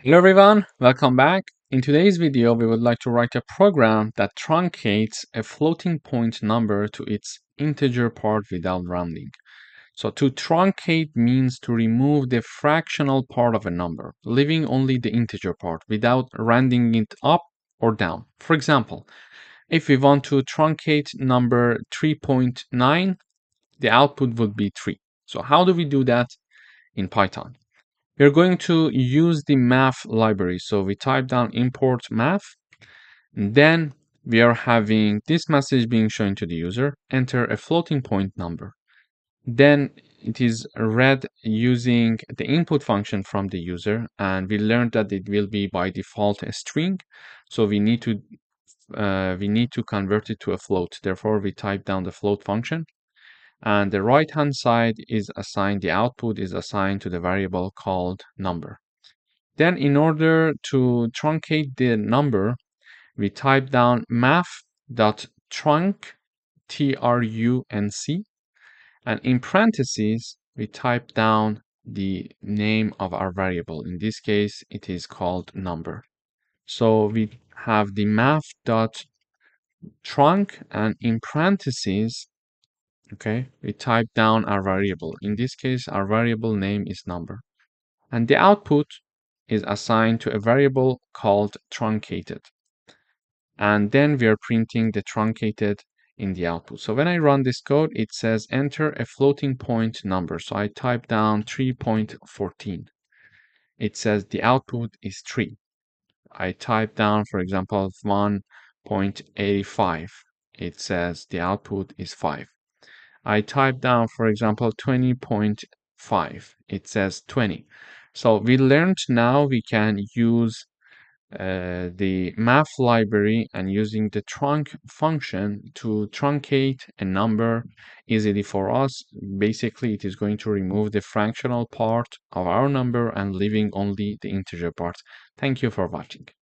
Hello everyone, welcome back. In today's video, we would like to write a program that truncates a floating point number to its integer part without rounding. So to truncate means to remove the fractional part of a number, leaving only the integer part without rounding it up or down. For example, if we want to truncate number 3.9, the output would be 3. So how do we do that in Python? We're going to use the math library. So we type down import math. And then we are having this message being shown to the user, enter a floating point number. Then it is read using the input function from the user. And we learned that it will be by default a string. So we need to convert it to a float. Therefore, we type down the float function. And the right hand side is assigned, the output is assigned to the variable called number. Then in order to truncate the number, we type down math.trunc, T-R-U-N-C, and in parentheses, we type down the name of our variable. In this case, it is called number. So we have the math.trunc, and in parentheses, okay, we type down our variable. In this case, our variable name is number. And the output is assigned to a variable called truncated. And then we are printing the truncated in the output. So when I run this code, it says enter a floating point number. So I type down 3.14. It says the output is 3. I type down, for example, 1.85. It says the output is 5. I type down, for example, 20.5. It says 20. So we learned now we can use the math library and using the trunc function to truncate a number easily for us. Basically, it is going to remove the fractional part of our number and leaving only the integer part. Thank you for watching.